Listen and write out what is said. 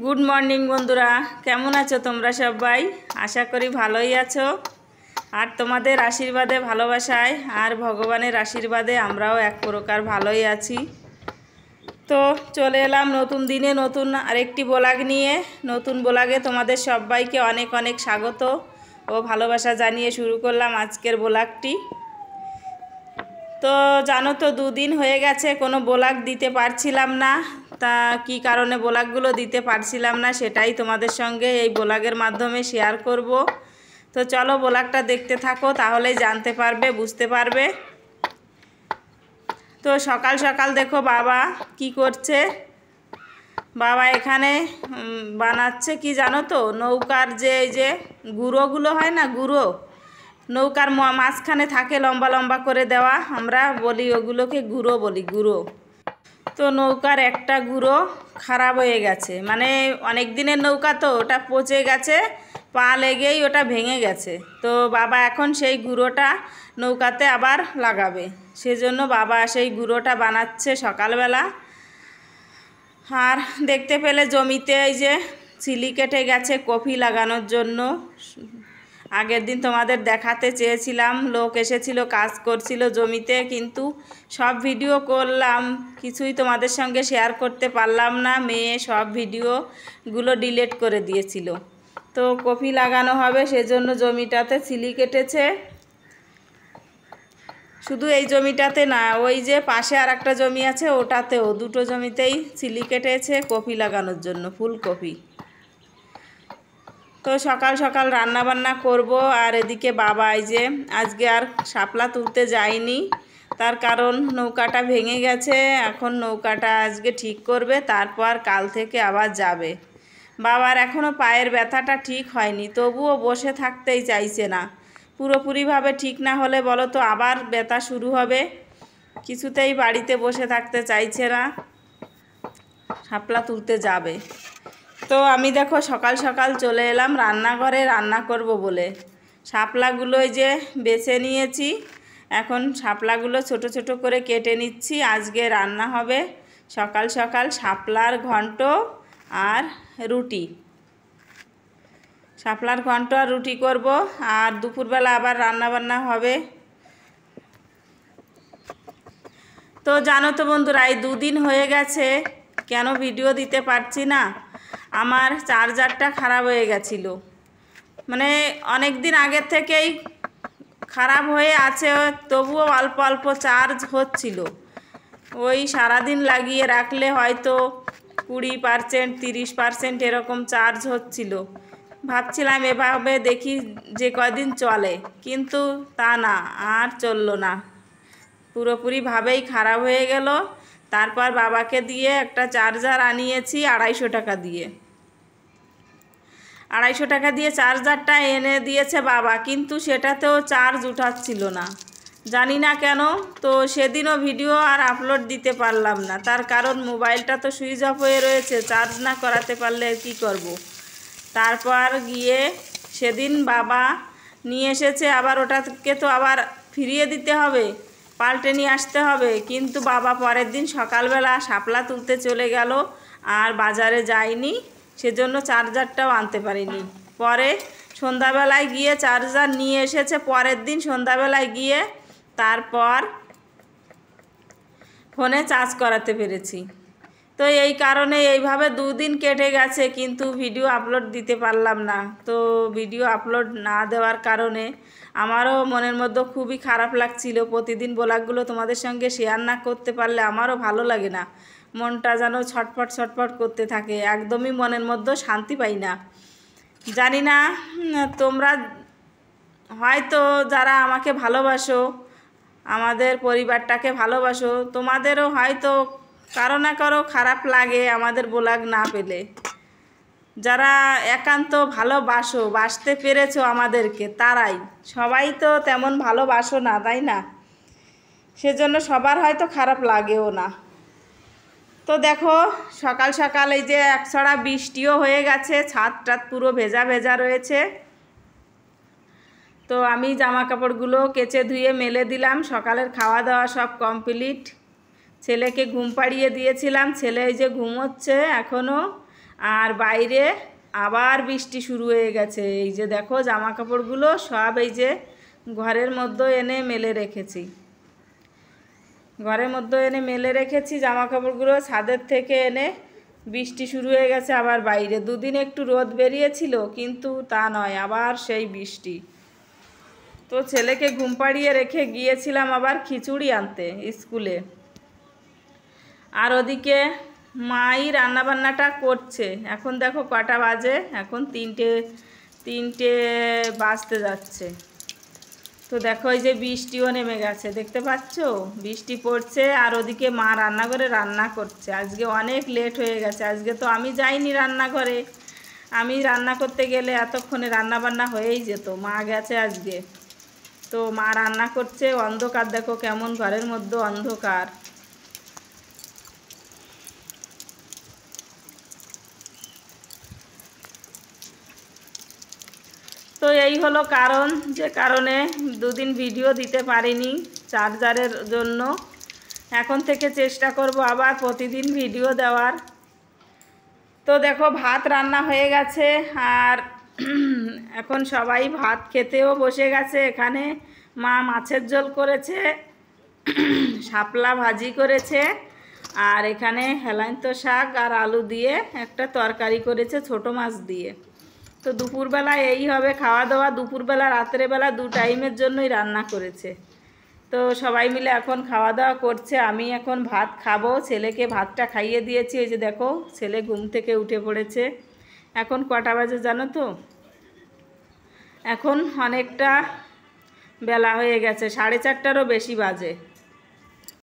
Good morning বন্ধুরা, কেমন আছো তোমরা সবাই? আশা করি ভালোই আছো। আর তোমাদের আশীর্বাদে, ভালোবাসায় আর ভগবানের আশীর্বাদে আমরাও এক প্রকার ভালোই আছি। তো চলে এলাম নতুন দিনে নতুন আরেকটি ব্লগ নিয়ে। নতুন ব্লগে তোমাদের সবাইকে অনেক অনেক স্বাগত ও ভালোবাসা জানিয়ে শুরু করলাম আজকের ব্লগটি। তো জানো তো, দুদিন হয়ে গেছে কোনো ব্লগ দিতে পারছিলাম না। তা কি কারণে ব্লগগুলো দিতে পারছিলাম না সেটাই তোমাদের সঙ্গে এই ব্লগের মাধ্যমে শেয়ার করব। তো চলো ব্লগটা দেখতে থাকো, তাহলেই জানতে পারবে, বুঝতে পারবে। তো সকাল সকাল দেখো বাবা কি করছে। বাবা এখানে বানাচ্ছে কি জানো তো, নৌকার যে এই যে গুঁড়োগুলো হয় না, গুঁড়ো নৌকার মাঝখানে থাকে লম্বা লম্বা করে দেওয়া, আমরা বলি ওগুলোকে গুঁড়ো বলি, গুঁড়ো। তো নৌকার একটা গুঁড়ো খারাপ হয়ে গেছে, মানে অনেক দিনের নৌকা তো ওটা পচে গেছে, পা লেগেই ওটা ভেঙে গেছে। তো বাবা এখন সেই গুঁড়োটা নৌকাতে আবার লাগাবে, সেজন্য বাবা সেই গুঁড়োটা বানাচ্ছে সকালবেলা। আর দেখতে পেলে জমিতে এই যে চিলি কেটে গেছে কপি লাগানোর জন্য। আগের দিন তোমাদের দেখাতে চেয়েছিলাম, লোক এসেছিল, কাজ করছিল জমিতে, কিন্তু সব ভিডিও করলাম, কিছুই তোমাদের সঙ্গে শেয়ার করতে পারলাম না। মেয়ে সব ভিডিওগুলো ডিলিট করে দিয়েছিল। তো কপি লাগানো হবে, সেজন্য জমিটাতে চিলি কেটেছে। শুধু এই জমিটাতে না, ওই যে পাশে আর একটা জমি আছে ওটাতেও, দুটো জমিতেই চিলি কেটেছে কপি লাগানোর জন্য, ফুলকপি। তো সকাল সকাল রান্না বান্না করব। আর এদিকে বাবা এই যে আজকে আর শাপলা তুলতে যায়নি, তার কারণ নৌকাটা ভেঙে গেছে। এখন নৌকাটা আজকে ঠিক করবে, তারপর কাল থেকে আবার যাবে। বাবার এখনও পায়ের ব্যথাটা ঠিক হয়নি, তবুও বসে থাকতেই চাইছে না। পুরোপুরিভাবে ঠিক না হলে বলো তো আবার ব্যথা শুরু হবে, কিছুতেই বাড়িতে বসে থাকতে চাইছে না, শাপলা তুলতে যাবে। তো আমি দেখো সকাল সকাল চলে এলাম রান্নাঘরে রান্না করব বলে। শাপলাগুলো এই যে বেছে নিয়েছি, এখন শাপলাগুলো ছোট ছোট করে কেটে নিচ্ছি। আজকে রান্না হবে সকাল সকাল শাপলার ঘন্ট আর রুটি। শাপলার ঘন্ট আর রুটি করব, আর দুপুরবেলা আবার রান্না বান্না হবে। তো জানো তো বন্ধুরা, এই দুদিন হয়ে গেছে কেন ভিডিও দিতে পারছি না। আমার চার্জারটা খারাপ হয়ে গেছিলো, মানে অনেক দিন আগের থেকেই খারাপ হয়ে আছে, তবুও অল্প অল্প চার্জ হচ্ছিল। ওই সারাদিন লাগিয়ে রাখলে হয়তো 20%, 30% এরকম চার্জ হচ্ছিল। ভাবছিলাম এভাবে দেখি যে কয়দিন চলে, কিন্তু তা না, আর চললো না, পুরোপুরিভাবেই খারাপ হয়ে গেল। তারপর বাবাকে দিয়ে একটা চার্জার আনিয়েছি 250 টাকা দিয়ে। 250 টাকা দিয়ে চার্জারটা এনে দিয়েছে বাবা, কিন্তু সেটাতেও চার্জ উঠাচ্ছিল না, জানি না কেন। তো সেদিনও ভিডিও আর আপলোড দিতে পারলাম না, তার কারণ মোবাইলটা তো সুইচ অফ হয়ে রয়েছে, চার্জ না করাতে পারলে কি করব। তারপর গিয়ে সেদিন বাবা নিয়ে এসেছে, আবার ওটাকে তো আবার ফিরিয়ে দিতে হবে, পাল্টে নিয়ে আসতে হবে। কিন্তু বাবা পরের দিন সকালবেলা শাপলা তুলতে চলে গেল, আর বাজারে যায়নি, সেজন্য চার্জারটাও আনতে পারিনি। পরে সন্ধ্যাবেলায় গিয়ে চার্জার নিয়ে এসেছে, পরের দিন সন্ধ্যাবেলায় গিয়ে তারপর ফোনে চার্জ করাতে পেরেছি। তো এই কারণে এইভাবে দুদিন কেটে গেছে, কিন্তু ভিডিও আপলোড দিতে পারলাম না। তো ভিডিও আপলোড না দেওয়ার কারণে আমারও মনের মধ্যে খুবই খারাপ লাগছিল। প্রতিদিন ব্লগগুলো তোমাদের সঙ্গে শেয়ার না করতে পারলে আমারও ভালো লাগে না, মনটা যেন ছটফট ছটফট করতে থাকে, একদমই মনের মধ্যে শান্তি পাই না। জানি না তোমরা হয়তো যারা আমাকে ভালোবাসো, আমাদের পরিবারটাকে ভালোবাসো, তোমাদেরও হয়তো কারো না কারো খারাপ লাগে আমাদের ব্লগ না পেলে। যারা একান্ত ভালোবাসো, বাসতে পেরেছো আমাদেরকে, তারাই, সবাই তো তেমন ভালোবাসো না, তাই না? সেজন্য সবার হয়তো খারাপ লাগেও না। তো দেখো সকাল সকাল এই যে একছড়া বৃষ্টিও হয়ে গেছে, ছাদটা পুরো ভেজা ভেজা রয়েছে। তো আমি জামা কাপড়গুলো কেচে ধুয়ে মেলে দিলাম, সকালের খাওয়া দাওয়া সব কমপ্লিট। ছেলেকে ঘুম পাড়িয়ে দিয়েছিলাম, ছেলে এই যে ঘুমোচ্ছে এখনও। আর বাইরে আবার বৃষ্টি শুরু হয়ে গেছে। এই যে দেখো জামা কাপড়গুলো সব এই যে ঘরের মধ্যে এনে মেলে রেখেছি, ঘরের মধ্যে এনে মেলে রেখেছি জামা কাপড়গুলো। ছাদের থেকে এনে বৃষ্টি শুরু হয়ে গেছে আবার বাইরে। দুদিন একটু রোদ বেরিয়েছিল, কিন্তু তা নয়, আবার সেই বৃষ্টি। তো ছেলেকে ঘুম পাড়িয়ে রেখে গিয়েছিলাম আবার খিচুড়ি আনতে স্কুলে। আর ওদিকে মাই রান্নাবান্নাটা করছে। এখন দেখো কটা বাজে, এখন তিনটে বাজতে যাচ্ছে। তো দেখো এই যে বৃষ্টিও নেমে গেছে, দেখতে পাচ্ছ বৃষ্টি পড়ছে। আর ওদিকে মা রান্নাঘরে রান্না করছে। আজকে অনেক লেট হয়ে গেছে, আজকে তো আমি যাইনি রান্নাঘরে। আমি রান্না করতে গেলে এতক্ষণে রান্নাবান্না হয়েই যেত, মা গেছে আজকে। তো মা রান্না করছে, অন্ধকার দেখো কেমন, ঘরের মধ্যে অন্ধকার। তো এই হলো কারণ, যে কারণে দুদিন ভিডিও দিতে পারিনি চার্জারের জন্য। এখন থেকে চেষ্টা করব আবার প্রতিদিন ভিডিও দেওয়ার। তো দেখো ভাত রান্না হয়ে গেছে, আর এখন সবাই ভাত খেতেও বসে গেছে। এখানে মা মাছের ঝোল করেছে, শাপলা ভাজি করেছে, আর এখানে হেলাইন্ত শাক আর আলু দিয়ে একটা তরকারি করেছে ছোট মাছ দিয়ে। তো দুপুরবেলা এই হবে খাওয়া দাওয়া। দুপুরবেলা রাত্রেবেলা 2 টাইমের জন্যই রান্না করেছে। তো সবাই মিলে এখন খাওয়া দাওয়া করছে। আমি এখন ভাত খাবো, ছেলেকে ভাতটা খাইয়ে দিয়েছি। এই যে দেখো ছেলে ঘুম থেকে উঠে পড়েছে। এখন কটা বাজে জানো তো? এখন অনেকটা বেলা হয়ে গেছে, 4:30টারও বেশি বাজে।